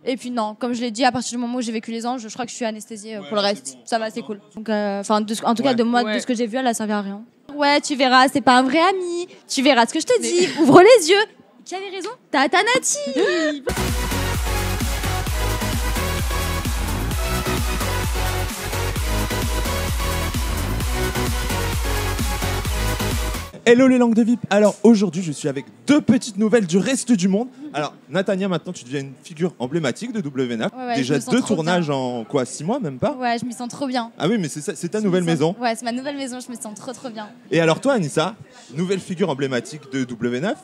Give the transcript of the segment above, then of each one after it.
Et puis non, comme je l'ai dit, à partir du moment où j'ai vécu les anges, je crois que je suis anesthésiée pour le reste. Bon, ça va, c'est cool. Donc, en tout cas, de moi, de ce que j'ai vu, elle a servi à rien. Ouais, tu verras, c'est pas un vrai ami. Tu verras ce que je te dis. Ouvre les yeux. Qui avait raison? Tata Nati. Hello les langues de VIP. Alors aujourd'hui je suis avec deux petites nouvelles du reste du monde. Alors Natania, maintenant tu deviens une figure emblématique de W9. Ouais, déjà 2 tournages en quoi, 6 mois même pas? Ouais, je m'y sens trop bien. Ah oui, mais c'est ça, c'est ta nouvelle maison. Ouais, c'est ma nouvelle maison, je me sens trop bien. Et alors toi Anissa, nouvelle figure emblématique de W9,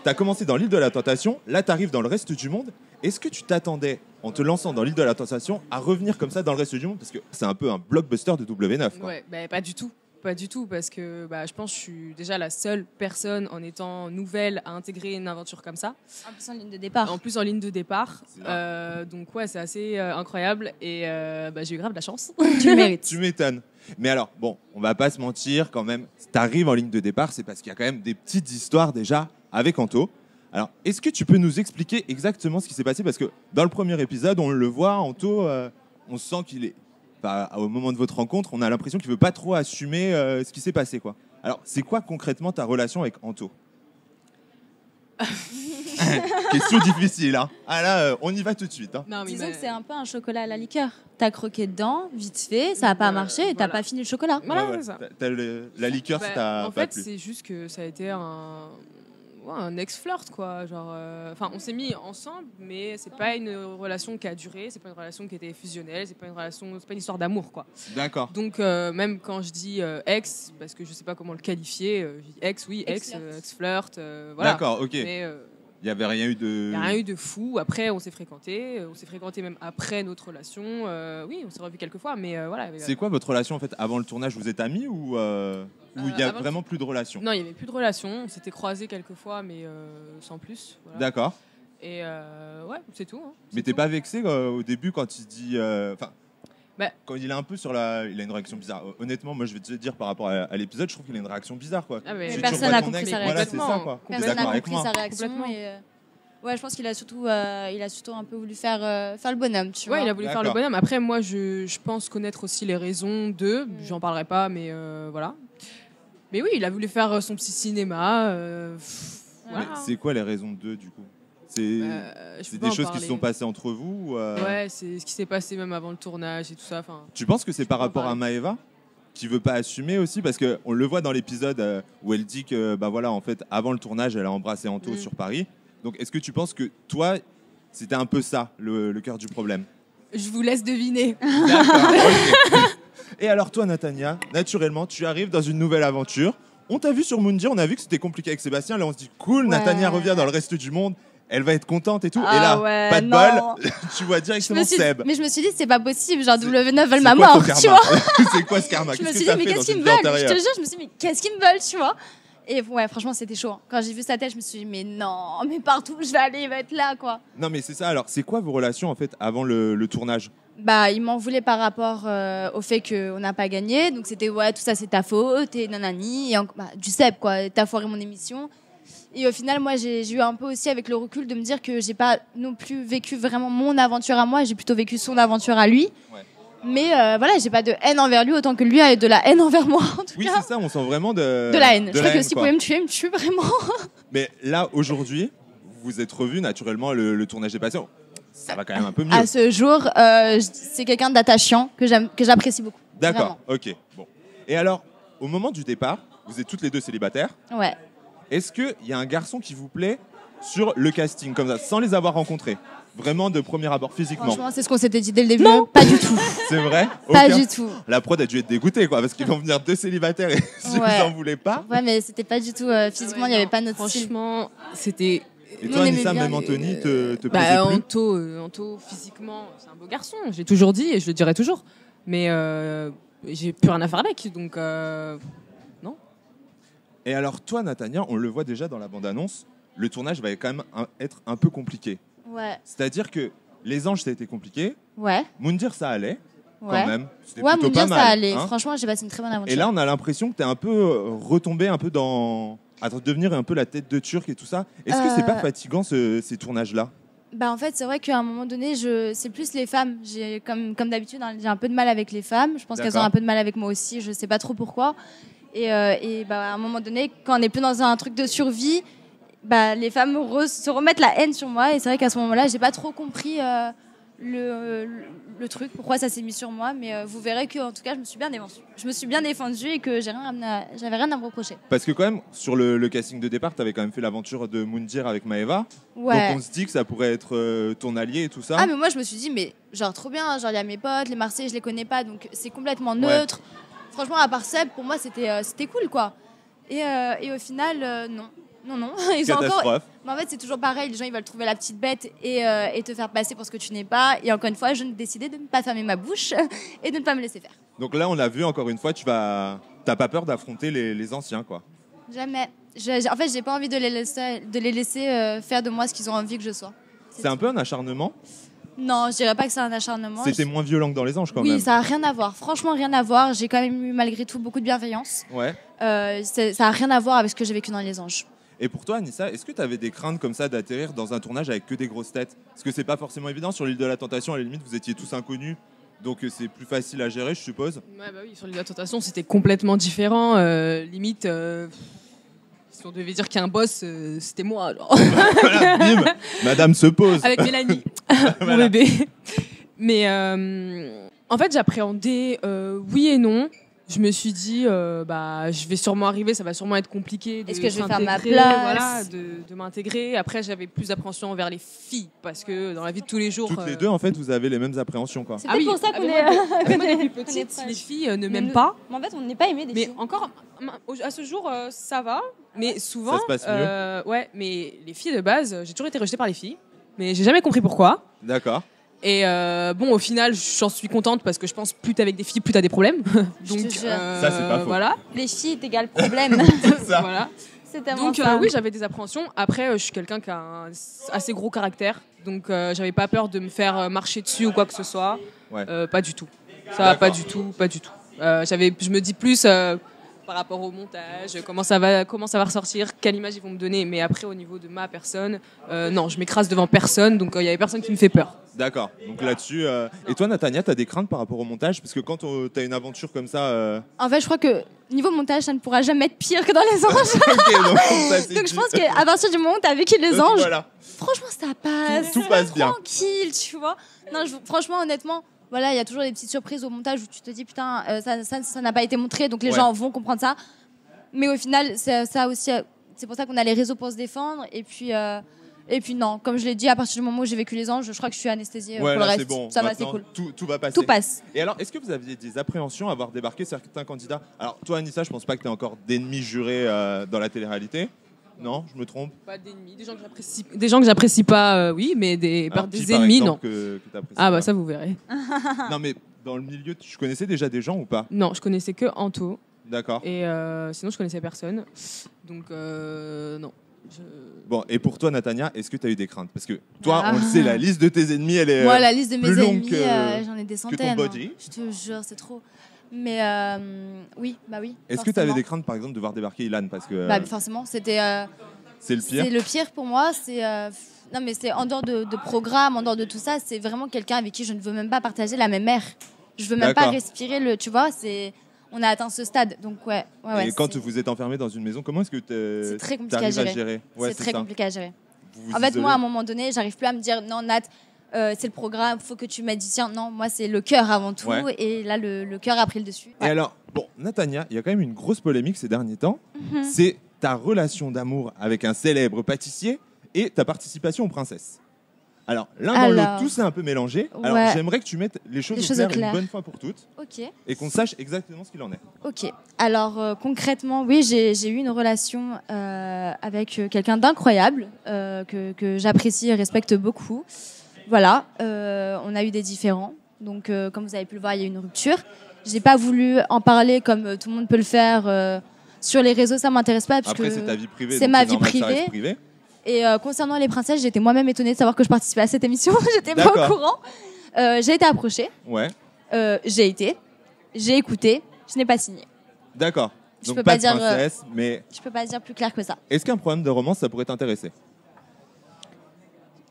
t'as commencé dans l'île de la Tentation, là t'arrives dans le reste du monde. Est-ce que tu t'attendais, en te lançant dans l'île de la Tentation, à revenir comme ça dans le reste du monde? Parce que c'est un peu un blockbuster de W9 quoi. Ouais, bah, pas du tout. Pas du tout, parce que je pense que je suis déjà la seule personne en étant nouvelle à intégrer une aventure comme ça. En plus en ligne de départ. En plus en ligne de départ. Donc ouais, c'est assez incroyable et j'ai eu grave de la chance. Tu le mérites. Tu m'étonnes. Mais alors, bon, on va pas se mentir quand même, si t'arrives en ligne de départ, c'est parce qu'il y a quand même des petites histoires déjà avec Anto. Alors, est-ce que tu peux nous expliquer exactement ce qui s'est passé? Parce que dans le premier épisode, on le voit, Anto, on sent qu'il est... au moment de votre rencontre, on a l'impression qu'il veut pas trop assumer ce qui s'est passé, quoi. Alors, c'est quoi concrètement ta relation avec Anto? Question difficile, hein. Ah là, on y va tout de suite. Hein. Non, mais disons que c'est un peu un chocolat à la liqueur. T'as croqué dedans, vite fait, ça a pas marché et t'as pas fini le chocolat. Voilà, Ouais, c'est ça. La liqueur, ça t'a en pas fait, plu. c'est juste que ça a été un ex-flirt, quoi. Genre, on s'est mis ensemble, mais c'est pas une relation qui a duré, c'est pas une relation qui était fusionnelle, c'est pas une histoire d'amour, quoi. D'accord. Donc, même quand je dis ex, parce que je sais pas comment le qualifier, je dis ex, oui, ex-flirt, voilà. D'accord, ok. Mais Il n'y avait rien eu de... il n'y a rien eu de fou. Après, on s'est fréquenté même après notre relation. Oui, on s'est revus quelques fois, mais voilà. C'est quoi votre relation en fait avant le tournage? Vous êtes amis ou il y a vraiment plus de relation? Non, il n'y avait plus de relation. On s'était croisés quelques fois, mais sans plus. Voilà. D'accord. Et ouais, c'est tout. Hein. Mais t'es pas vexé au début quand il dit... Bah. Quand il est un peu sur la... Il a une réaction bizarre. Honnêtement, moi je vais te dire par rapport à l'épisode, je trouve qu'il a une réaction bizarre, quoi. Ah, mais Tu personne revois n'a ton compris ex, sa voilà, réaction. c'est ça, quoi. T'es Personne d'accord n'a avec compris moi? sa réaction. Et, ouais, je pense qu'il a surtout un peu voulu faire le bonhomme, tu vois. Ouais, il a voulu faire le bonhomme. Après, moi, je pense connaître aussi les raisons d'eux. J'en parlerai pas, mais voilà. Mais oui, il a voulu faire son petit cinéma. Voilà. C'est quoi les raisons d'eux, du coup? C'est des choses qui se sont passées entre vous Ouais, c'est ce qui s'est passé même avant le tournage et tout ça. Tu penses que c'est par rapport à Maëva qui veut pas assumer aussi? Parce qu'on le voit dans l'épisode où elle dit que voilà, en fait, avant le tournage, elle a embrassé Anto sur Paris. Donc, est-ce que tu penses que toi, c'était un peu ça, le cœur du problème? Je vous laisse deviner. D'accord, ok. Et alors toi, Natania, naturellement, tu arrives dans une nouvelle aventure. On t'a vu sur Mundi, on a vu que c'était compliqué avec Sébastien. Là, on se dit, cool, Ouais. Natania revient dans le reste du monde. Elle va être contente et tout. Ah et là, ouais, pas de non. bol, tu vois directement Mais Seb. je me suis dit, c'est pas possible. Genre, W9 veulent C'est ma quoi ton mort, karma? tu vois. C'est quoi ce karma? Je me Qu'est-ce suis que dit, t'as mais fait qu'est-ce dans qu'ils me une vie veulent? Je antérieure? te jure, je me suis dit, mais qu'est-ce qu'ils me veulent, tu vois. Et ouais, franchement, c'était chaud. Hein. Quand j'ai vu sa tête, je me suis dit, mais non, mais partout où je vais aller, il va être là, quoi. Non, mais c'est ça. Alors, c'est quoi vos relations en fait avant le tournage? Bah, il m'en voulait par rapport au fait qu'on n'a pas gagné. Donc, c'était, ouais, tout ça, c'est ta faute, et nanani. Et du Seb, quoi. T'as foiré mon émission. Et au final, moi, j'ai eu un peu aussi avec le recul de me dire que j'ai pas non plus vécu vraiment mon aventure à moi. J'ai plutôt vécu son aventure à lui. Ouais. Mais voilà, j'ai pas de haine envers lui autant que lui a de la haine envers moi, en tout Oui, cas. c'est ça. On sent vraiment de De la haine. de Je la crois que haine, s'il quoi. pouvait me tuer vraiment. Mais là, aujourd'hui, vous vous êtes revus. Naturellement, le tournage est passé. Ça va quand même un peu mieux. À ce jour, c'est quelqu'un d'attachant que j'apprécie beaucoup. D'accord, ok. Bon. Et alors, au moment du départ, vous êtes toutes les deux célibataires. Ouais. Est-ce qu'il y a un garçon qui vous plaît sur le casting, comme ça, sans les avoir rencontrés? Vraiment de premier abord, physiquement? Franchement, c'est ce qu'on s'était dit dès le début. Non. Pas du tout. C'est vrai? Pas Aucun? du tout. La prod a dû être dégoûtée, quoi, parce qu'ils vont venir deux célibataires et si Ouais. vous en voulez pas. Ouais, mais c'était pas du tout physiquement, il n'y avait pas notre style. Franchement, c'était. Et Nous, toi, on Anissa, aimait bien même Anthony, te plaisait plus? Anto, physiquement, c'est un beau garçon. J'ai toujours dit et je le dirai toujours. Mais j'ai plus rien à faire avec, donc non. Et alors, toi, Natania, on le voit déjà dans la bande-annonce, le tournage va quand même être un peu compliqué. Ouais. C'est-à-dire que Les Anges, ça a été compliqué. Ouais. Moundir, ça allait, Ouais. quand même. C'était Ouais, plutôt mon Dieu, pas mal. ça allait. hein. Franchement, j'ai passé une très bonne aventure. Et là, on a l'impression que tu es un peu retombé un peu dans... à devenir un peu la tête de Turc et tout ça. Est-ce que c'est pas fatigant, ces tournages-là? Bah en fait, c'est vrai qu'à un moment donné, c'est plus les femmes. J'ai comme d'habitude, hein, j'ai un peu de mal avec les femmes. Je pense qu'elles ont D'accord. un peu de mal avec moi aussi. Je sais pas trop pourquoi. Et bah à un moment donné, quand on est plus dans un truc de survie, bah les femmes se remettent la haine sur moi. Et c'est vrai qu'à ce moment-là, j'ai pas trop compris le truc, pourquoi ça s'est mis sur moi. Mais vous verrez que en tout cas, je me suis bien défendue et que j'avais rien à me reprocher. Parce que quand même, sur le casting de départ, tu avais quand même fait l'aventure de Moundir avec Maëva. Ouais. Donc on se dit que ça pourrait être ton allié et tout ça. Ah mais moi je me suis dit mais genre trop bien, genre il y a mes potes, les Marseillais je les connais pas donc c'est complètement neutre. Franchement à part Seb pour moi c'était cool quoi. Et au final non ils ont encore. Catastrophe. Mais en fait c'est toujours pareil, les gens ils veulent trouver la petite bête et te faire passer pour ce que tu n'es pas. Et encore une fois je décidé de ne pas fermer ma bouche et de ne pas me laisser faire. Donc là, on l'a vu encore une fois, t'as pas peur d'affronter les anciens, quoi. Jamais. En fait j'ai pas envie de les laisser faire de moi ce qu'ils ont envie que je sois. C'est un peu un acharnement. Non, je dirais pas que c'est un acharnement. C'était moins violent que dans Les Anges, quand Oui, même. ça a rien à voir. Franchement, rien à voir. J'ai quand même eu, malgré tout, beaucoup de bienveillance. Ouais. Ça a rien à voir avec ce que j'ai vécu dans Les Anges. Et pour toi, Anissa, est-ce que tu avais des craintes comme ça d'atterrir dans un tournage avec que des grosses têtes? Parce que c'est pas forcément évident. Sur l'île de la Tentation, à la limite, vous étiez tous inconnus. Donc c'est plus facile à gérer, je suppose. Ouais, bah oui, sur l'île de la Tentation, c'était complètement différent. Limite, si on devait dire qu'il y a un boss, c'était moi. Alors. Voilà, bim, madame se pose. Avec Mélanie, mon Voilà. bébé. Mais en fait, j'appréhendais oui et non. Je me suis dit, je vais sûrement arriver, ça va sûrement être compliqué. Est-ce que je vais faire ma s'intégrer, place? Voilà, de m'intégrer. Après, j'avais plus d'appréhension envers les filles parce que dans la vie de tous les jours. Toutes les deux, en fait, vous avez les mêmes appréhensions, quoi. C'est Ah peut-être oui, pour ça ah, qu'on mais est. moi, depuis qu'on est petite, si proches. les filles ne m'aiment Nous- pas. Mais en fait, on n'est pas aimé des Mais filles. encore, à ce jour, ça va. Mais souvent, Ça se passe mieux. ouais, mais les filles de base, j'ai toujours été rejetée par les filles. Mais j'ai jamais compris pourquoi. D'accord. Et bon, au final, j'en suis contente parce que je pense plus t'es avec des filles, plus t'as des problèmes. Je te jure. Ça, c'est pas faux. Voilà. Les filles égale problème. C'est ça. Voilà. C'est tellement Donc ça. oui, j'avais des appréhensions. Après, je suis quelqu'un qui a un assez gros caractère, donc j'avais pas peur de me faire marcher dessus ou quoi que ce soit. Ouais. Pas du tout. Ça va, pas D'accord. du tout, pas du tout. Je me dis plus par rapport au montage, comment ça va ressortir, quelle image ils vont me donner. Mais après, au niveau de ma personne, non, je m'écrase devant personne, donc il y avait personne qui me fait peur. D'accord. Donc là-dessus. Et toi, Natania, t'as des craintes par rapport au montage? Parce que quand t'as une aventure comme ça. En fait, je crois que niveau montage, ça ne pourra jamais être pire que dans Les Anges. Ok, donc, ça, c'est Donc je dit. pense qu'à partir du moment où tu as vécu Les Donc, Anges, Voilà. franchement, ça passe. Tout passe bien. Tranquille, tu vois. Non, franchement, honnêtement, voilà, il y a toujours des petites surprises au montage où tu te dis, putain, ça n'a pas été montré, donc les Ouais. gens vont comprendre ça. Mais au final, ça aussi, c'est pour ça qu'on a les réseaux pour se défendre. Et puis non, comme je l'ai dit, à partir du moment où j'ai vécu Les Anges, je crois que je suis anesthésiée Ouais, pour là, le c'est reste. bon. Ça va, c'est Maintenant, cool. Tout va passer. Tout passe. Et alors, est-ce que vous aviez des appréhensions à voir débarquer certains candidats? Alors, toi, Anissa, je pense pas que tu es encore d'ennemis jurés dans la télé-réalité. Non, je me trompe. Pas d'ennemis, des gens que j'apprécie pas, oui, mais des Qui, ennemis, par non. exemple, que t'apprécies Ah bah pas. ça vous verrez. Non, mais dans le milieu, tu connaissais déjà des gens ou pas? Non, je connaissais que Anto D'accord. et sinon je connaissais personne. Donc non. Bon, et pour toi, Natania, est-ce que tu as eu des craintes? Parce que toi, Ah. on le sait, la liste de tes ennemis, elle est. Moi, la liste de plus mes longue ennemis, que- j'en ai des ton centaines. body. Hein. Je te jure, c'est trop. Mais oui, bah oui. Est-ce que tu avais forcément. des craintes, par exemple, de voir débarquer Ilan? Parce que Bah forcément, c'était. c'est le pire. C'est le pire pour moi. Non, mais c'est en dehors de programme, en dehors de tout ça, c'est vraiment quelqu'un avec qui je ne veux même pas partager la même air. Je veux même pas D'accord. respirer tu vois, on a atteint ce stade. Donc ouais. Et quand vous êtes enfermé dans une maison, comment est-ce que c'est très compliqué t'arrives à à gérer. gérer? Ouais, C'est très ça. compliqué à gérer. Vous vous En fait, isolez. moi, à un moment donné, j'arrive plus à me dire non, Nat, c'est le programme, faut que tu m'aides ici. Non, moi, c'est le cœur avant tout. Ouais. Et là, le cœur a pris le dessus. Et alors, bon, Natania, il y a quand même une grosse polémique ces derniers temps. C'est ta relation d'amour avec un célèbre pâtissier et ta participation aux Princesses. Alors, l'un dans Alors, l'autre, tout s'est un peu mélangé. Alors, ouais. j'aimerais que tu mettes les choses, Les au choses clair au clair. une bonne fois pour toutes Ok. et qu'on sache exactement ce qu'il en est. Ok. Alors concrètement, oui, j'ai eu une relation avec quelqu'un d'incroyable que j'apprécie et respecte beaucoup. Voilà. On a eu des différends. Donc, comme vous avez pu le voir, il y a eu une rupture. J'ai pas voulu en parler comme tout le monde peut le faire sur les réseaux. Ça m'intéresse pas parce Après, que c'est ta vie privée. c'est donc ma vie normal que ça privée. reste privé. Et concernant les princesses, j'étais moi-même étonnée de savoir que je participais à cette émission. J'étais pas D'accord. au courant. J'ai été approchée. Ouais, J'ai écouté. Je n'ai pas signé. d'accord. Je Donc, peux pas pas de dire, princesse, mais Je peux pas dire plus clair que ça. est-ce qu'un programme de romance, ça pourrait t'intéresser?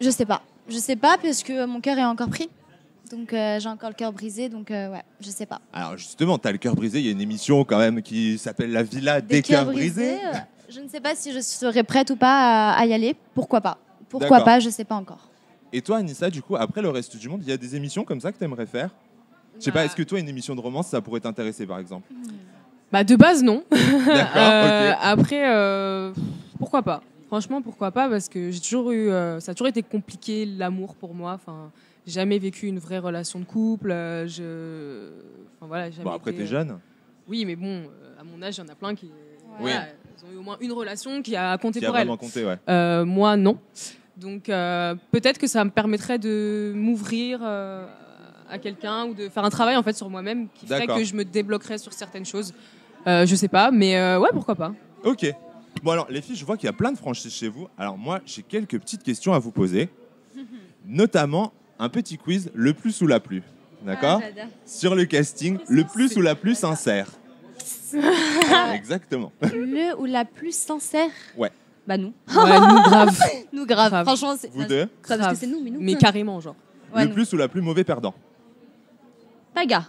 Je sais pas. Je sais pas parce que mon cœur est encore pris. Donc j'ai encore le cœur brisé, donc ouais, je sais pas. Alors justement, t'as le cœur brisé, il y a une émission quand même qui s'appelle La Villa des cœurs brisés. Je ne sais pas si je serais prête ou pas à y aller. Pourquoi pas? Pourquoi D'accord. pas? Je sais pas encore. Et toi, Anissa, du coup, après le reste du monde, il y a des émissions comme ça que t'aimerais faire? Je sais pas, est-ce que toi, une émission de romance, ça pourrait t'intéresser, par exemple? Bah de base non. D'accord, ok. Après, pourquoi pas? Franchement, pourquoi pas? Parce que j'ai toujours eu, ça a toujours été compliqué l'amour pour moi. Enfin, j'ai jamais vécu une vraie relation de couple. Enfin voilà, jamais Bon, après, été, t'es jeune, Oui, mais bon, à mon âge, il y en a plein qui. Oui. Voilà, ils ont eu au moins une relation qui a compté qui a pour elles. vraiment compté, ouais. Moi, non. Donc, peut-être que ça me permettrait de m'ouvrir à quelqu'un ou de faire un travail en fait sur moi-même qui ferait D'accord. que je me débloquerais sur certaines choses. Je sais pas, mais ouais, pourquoi pas. Ok. Bon, alors, les filles, je vois qu'il y a plein de franchises chez vous. Alors, moi, j'ai quelques petites questions à vous poser. Notamment, un petit quiz, le plus ou la plus. D'accord? Sur le casting, le plus ou la plus sincère. Exactement. Le ou la plus sincère? Ouais. Bah nous. Ouais, nous, grave. Nous grave. Grave. Franchement, c'est Vous deux? grave, parce que c'est nous, mais nous. Mais carrément, genre. Ouais, Le nous. plus ou la plus mauvais perdant. Paga.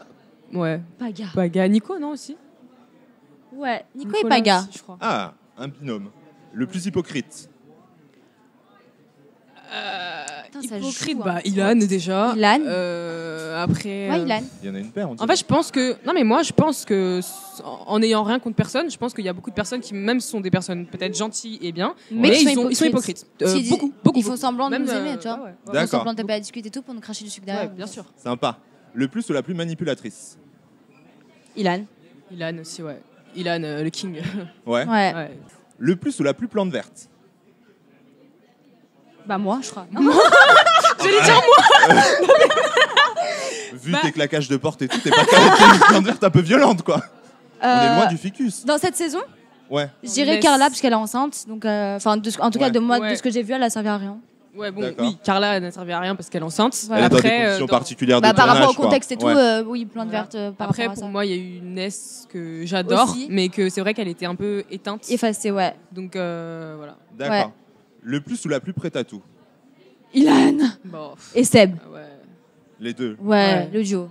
Ouais. Paga. Paga. Nico, non, aussi Ouais. Nico et Nicolas Paga. aussi, je crois. Ah, un binôme. Le plus hypocrite. Putain, ça Hypocrite, joue, hein. bah, Ilan déjà. Ilan. Après. Ouais, Ilan. Il y en a une paire, on dirait. En fait, je pense que. Non, mais moi, je pense que, en n'ayant rien contre personne, je pense qu'il y a beaucoup de personnes qui, même, sont des personnes peut-être gentilles et bien, mais qui ils sont hypocrites. Qui disent- Beaucoup. Ils font semblant de nous aimer, tu vois. Ouais, ouais. Ils font D'accord. semblant de pas à discuter et tout pour nous cracher du sucre Ouais, derrière. bien sûr. Sympa. Le plus ou la plus manipulatrice. Ilan. Ilan aussi, ouais. Ilan, le king. Ouais. Ouais. Ouais. Le plus ou la plus plante verte. Bah moi, je crois. J'allais dire moi. Vu tes claquages de porte et tout, t'es pas une plante verte un peu violente, quoi. On est loin du ficus. Dans cette saison, Ouais. je dirais Laisse. Carla parce qu'elle est enceinte. Donc, enfin, en tout cas, Ouais. de moi, Ouais. de ce que j'ai vu, elle a servi à rien. Ouais, bon, D'accord. oui, Carla n'a servi à rien parce qu'elle est enceinte. Voilà. Elle est dans des Après, conditions dans- particulières de Bah, par tournage, rapport au quoi. contexte et tout, Ouais. oui, plante Voilà. verte par Après, rapport à pour ça. moi, il y a eu Ness que j'adore, Aussi. mais que c'est vrai qu'elle était un peu éteinte. Effacée, ouais. Donc, voilà. D'accord. Ouais. Le plus ou la plus prête à tout. Ilan Bon, et Seb. ouais. Les deux. Ouais, Ouais. le duo.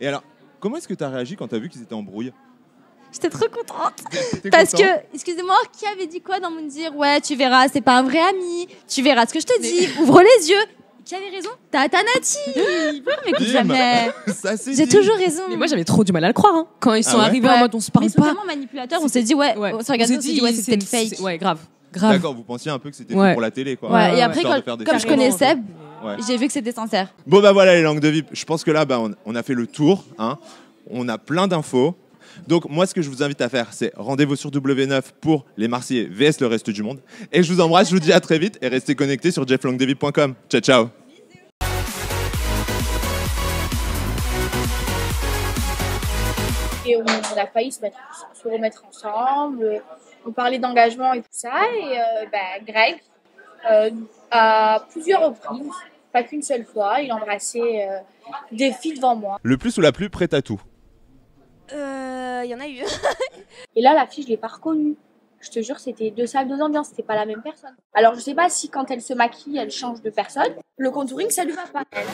Et alors, comment est-ce que t'as réagi quand t'as vu qu'ils étaient en brouille? J'étais trop contente. T'étais Parce content que, excusez-moi, qui avait dit quoi dans mon dire? Ouais, tu verras, c'est pas un vrai ami. Tu verras ce que je te dis. Ouvre les yeux. Qui avait raison? Tata Nati. Pourquoi m'écoute Bim. jamais? Ça, c'est J'ai dit. toujours raison. Mais moi, j'avais trop du mal à le croire. Hein. Quand ils sont ouais arrivés Ouais. en mode on se Mais parle ils sont pas. tellement manipulateurs, on s'est dit, ouais, on s'est regardé, on s'est dit, ouais, c'est peut-être fake. Ouais, grave. Grave. D'accord, vous pensiez un peu que c'était Ouais. fait pour la télé, quoi. Ouais, et ouais, après, histoire de faire des comme je films. connais Seb, Ouais. j'ai vu que c'était sincère. Bon, bah voilà les langues de VIP. Je pense que là, bah, on a fait le tour. Hein. On a plein d'infos. Donc, moi, ce que je vous invite à faire, c'est rendez-vous sur W9 pour les Marseillais vs le reste du monde. Et je vous embrasse, je vous dis à très vite et restez connectés sur jefflongdevip.com. Ciao, ciao. Et on a failli se remettre ensemble, on parlait d'engagement et tout ça. Et Greg, à plusieurs reprises, pas qu'une seule fois, il embrassait des filles devant moi. Le plus ou la plus prête à tout. Il y en a eu. Et là, la fille, je l'ai pas reconnue. Je te jure, c'était deux salles, deux ambiances, c'était pas la même personne. Alors, je sais pas si quand elle se maquille, elle change de personne. Le contouring, ça lui va pas. Elle.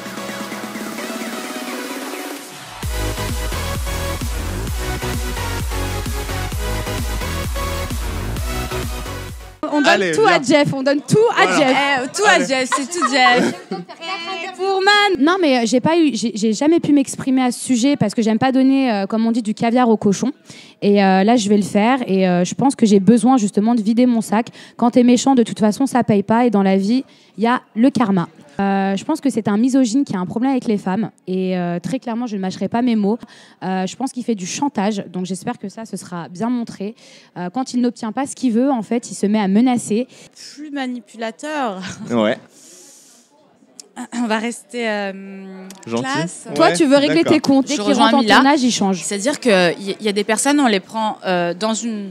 On donne Allez, tout viens. à Jeff, on donne tout à Voilà. Jeff. Tout à Jeff, c'est tout Jeff. Pour Man. Non, mais j'ai jamais pu m'exprimer à ce sujet parce que j'aime pas donner, comme on dit, du caviar au cochon. Et là, je vais le faire. Et je pense que j'ai besoin justement de vider mon sac. Quand t'es méchant, de toute façon, ça paye pas. Et dans la vie, il y a le karma. Je pense que c'est un misogyne qui a un problème avec les femmes. Et très clairement, je ne mâcherai pas mes mots. Je pense qu'il fait du chantage. Donc j'espère que ça, ce sera bien montré. Quand il n'obtient pas ce qu'il veut, en fait, il se met à menacer. Plus manipulateur. Ouais. On va rester Gentil. classe. Toi, Ouais, tu veux régler d'accord. tes comptes. Dès Je qu'il rejoins rentre en Mila. tournage, il change. C'est-à-dire qu'il y a des personnes, on les prend dans une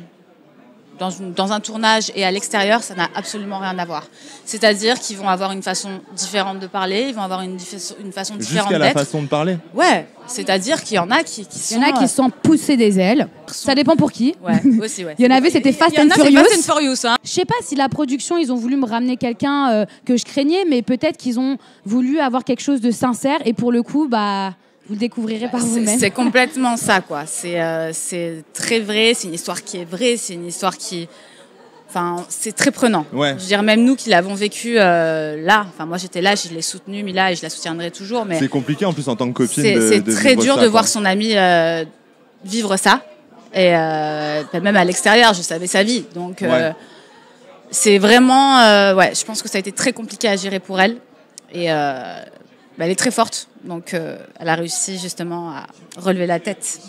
dans un tournage et à l'extérieur, ça n'a absolument rien à voir. C'est-à-dire qu'ils vont avoir une façon différente de parler, ils vont avoir une façon différente Jusqu'à la d'être. façon de parler. Ouais, c'est-à-dire qu'il y en a qui Il y en a qui se sont poussés des ailes. Ça dépend pour qui. Ouais, aussi, ouais. Il y en avait, c'était Fast Il y en and a, c'est Furious. Fast and Furious, hein. Je sais pas si la production, ils ont voulu me ramener quelqu'un que je craignais, mais peut-être qu'ils ont voulu avoir quelque chose de sincère. Et pour le coup, bah, vous le découvrirez par vous-même. C'est complètement ça, quoi. C'est très vrai, c'est une histoire qui est vraie, c'est une histoire qui... Enfin, c'est très prenant. Ouais. Je veux dire, même nous qui l'avons vécu là, enfin moi j'étais là, je l'ai soutenue, Mila, et je la soutiendrai toujours. Mais C'est compliqué en plus en tant que copine. c'est de très vivre dur ça, de quoi. voir son ami vivre ça. Et même à l'extérieur, je savais sa vie. Donc Ouais. c'est vraiment... ouais, je pense que ça a été très compliqué à gérer pour elle. Et elle est très forte. Donc elle a réussi justement à relever la tête.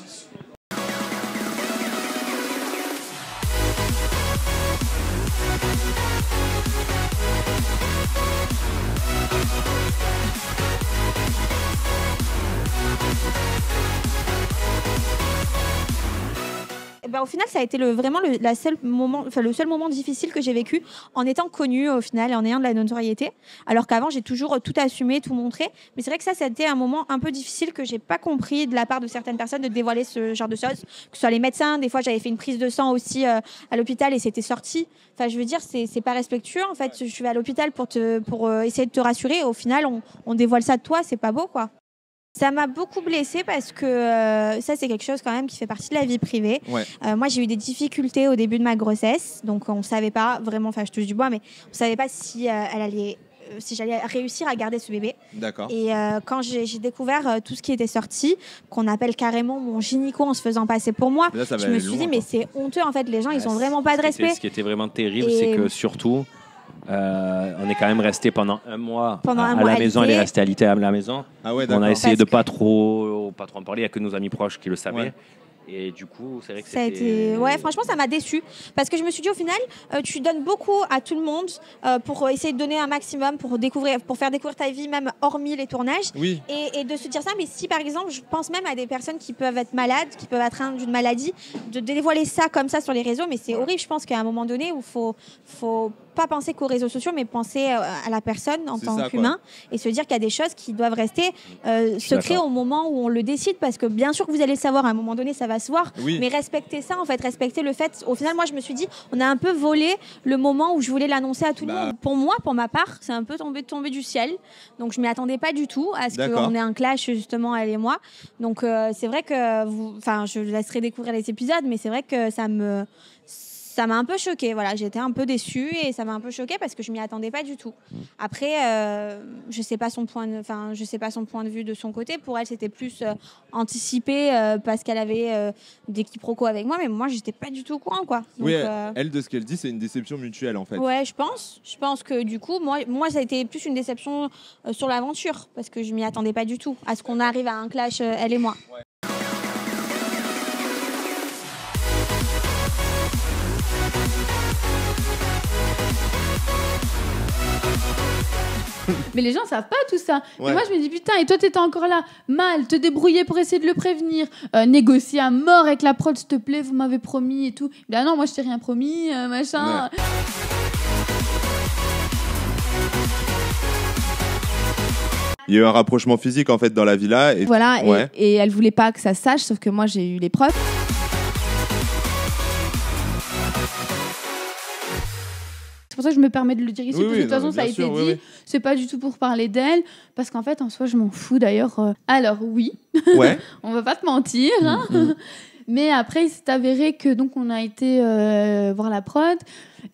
Eh ben, au final, ça a été vraiment le seul moment difficile que j'ai vécu en étant connue au final et en ayant de la notoriété. Alors qu'avant, j'ai toujours tout assumé, tout montré. Mais c'est vrai que ça a été un moment un peu difficile que j'ai pas compris de la part de certaines personnes de dévoiler ce genre de choses. Que ce soit les médecins, des fois j'avais fait une prise de sang aussi à l'hôpital et c'était sorti. Enfin, je veux dire, c'est pas respectueux. En fait, je suis à l'hôpital pour essayer de te rassurer. Et au final, on dévoile ça de toi, c'est pas beau, quoi. Ça m'a beaucoup blessée parce que ça, c'est quelque chose quand même qui fait partie de la vie privée. Ouais. Moi, j'ai eu des difficultés au début de ma grossesse. Donc, on ne savait pas vraiment, enfin, je touche du bois, mais on ne savait pas si, si j'allais réussir à garder ce bébé. D'accord. Et quand j'ai découvert tout ce qui était sorti, qu'on appelle carrément mon gynéco en se faisant passer pour moi, Là, ça va je me aller suis loin, dit, quoi. mais c'est honteux, en fait. Les gens, ils n'ont vraiment pas de respect. Ce qui était vraiment terrible, Et- c'est que surtout, on est quand même resté pendant un mois Pendant un à mois la maison. Elle est alitée. restée alitée à la maison. Ah ouais, On d'accord. a essayé de Parce pas trop en parler. Il n'y a que nos amis proches qui le savaient. Ouais. Et du coup, c'est vrai que Ça a été... Ouais, franchement, ça m'a déçue. Parce que je me suis dit, au final, tu donnes beaucoup à tout le monde pour essayer de donner un maximum, pour faire découvrir ta vie, même hormis les tournages. Oui. Et de se dire ça, mais si par exemple, je pense même à des personnes qui peuvent être malades, qui peuvent être atteintes d'une maladie, de dévoiler ça comme ça sur les réseaux, mais c'est horrible. Je pense qu'à un moment donné, où faut pas penser qu'aux réseaux sociaux, mais penser à la personne en C'est tant ça, qu'humain et se dire qu'il y a des choses qui doivent rester secrets d'accord. au moment où on le décide, parce que bien sûr que vous allez le savoir, à un moment donné, ça va se voir, Oui. mais respecter ça, en fait, respecter le fait. Au final, moi, je me suis dit, on a un peu volé le moment où je voulais l'annoncer à tout le Bah. monde. Pour moi, pour ma part, c'est un peu tombé du ciel. Donc, je m'y attendais pas du tout à ce D'accord. qu'on ait un clash, justement, elle et moi. Donc, c'est vrai que, je laisserai découvrir les épisodes, mais c'est vrai que ça m'a un peu choquée. Voilà, j'étais un peu déçue et ça m'a un peu choquée parce que je m'y attendais pas du tout. Après, je sais pas son point de vue de son côté. Pour elle, c'était plus anticipé parce qu'elle avait des quiproquos avec moi, mais moi, j'étais pas du tout au courant, quoi. Donc, Oui, elle, de ce qu'elle dit, c'est une déception mutuelle en fait. ouais, je pense. Je pense que du coup, moi, ça a été plus une déception sur l'aventure parce que je m'y attendais pas du tout à ce qu'on arrive à un clash, elle et moi. Mais les gens savent pas tout ça. Ouais. Et moi, je me dis, putain, et toi, t'étais encore là, mal, te débrouiller pour essayer de le prévenir, négocier à mort avec la prod, s'il te plaît, vous m'avez promis et tout. Ah non, moi, je t'ai rien promis, machin. Ouais. Il y a eu un rapprochement physique en fait dans la villa. Et... Voilà, Ouais. et elle voulait pas que ça se sache, sauf que moi, j'ai eu les preuves. C'est pour ça que je me permets de le dire ici, Oui, parce que oui, de toute façon, non, ça a bien été sûr, dit. oui, oui. C'est pas du tout pour parler d'elle, parce qu'en fait, en soi, je m'en fous d'ailleurs. Alors, oui, Ouais. on va pas te mentir, hein. Mais après, il s'est avéré que donc on a été voir la prod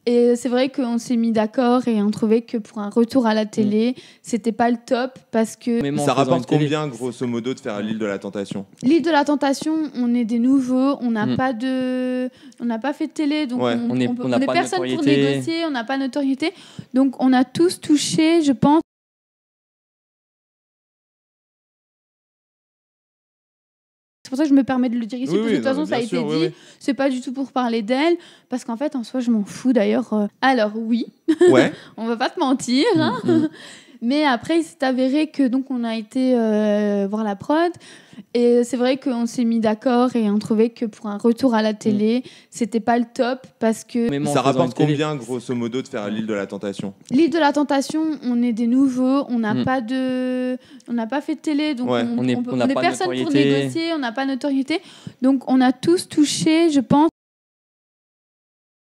et c'est vrai qu'on s'est mis d'accord et on trouvait que pour un retour à la télé, c'était pas le top parce que Même en Ça faisant rapporte une télé. combien grosso modo de faire l'île de la tentation? l'île de la tentation, on est des nouveaux, on n'a Mm. pas fait de télé, donc Ouais. on On n'a est pas de personne pour notoriété. négocier, on n'a pas de notoriété, donc on a tous touché, je pense. C'est pour ça que je me permets de le dire ici, Oui, parce que oui, de toute non, façon, mais ça a bien été sûr, dit. oui, oui. C'est pas du tout pour parler d'elle, parce qu'en fait, en soi, je m'en fous d'ailleurs. Alors, oui, Ouais. on va pas te mentir, hein. Mais après, il s'est avéré que donc on a été voir la prod. Et c'est vrai qu'on s'est mis d'accord et on trouvait que pour un retour à la télé, c'était pas le top parce que... Ça rapporte combien, grosso modo, de faire l'île de la Tentation? L'île de la Tentation, on est des nouveaux, on n'a pas fait de télé, donc Ouais. on n'a est pas de personne pour notoriété. négocier, on n'a pas de notoriété. Donc on a tous touché, je pense.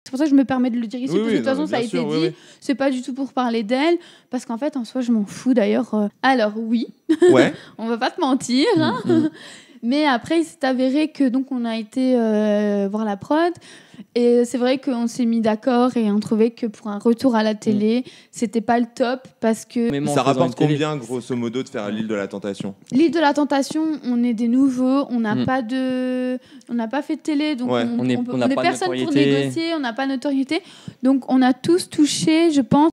C'est pour ça que je me permets de le dire ici, Oui, parce que oui, de toute façon, non, ça a bien été sûr, dit. oui, oui. C'est pas du tout pour parler d'elle, parce qu'en fait, en soi, je m'en fous d'ailleurs. Alors, oui, Ouais. on va pas te mentir. Hein. Mais après, il s'est avéré que donc on a été voir la prod. Et c'est vrai qu'on s'est mis d'accord et on trouvait que pour un retour à la télé, c'était pas le top parce que... Ça rapporte combien, grosso modo, de faire l'île de la Tentation? L'île de la Tentation, on est des nouveaux, on n'a pas fait de télé, donc Ouais. on est n'a pas de personne pour notoriété. négocier, on n'a pas de notoriété. Donc on a tous touché, je pense.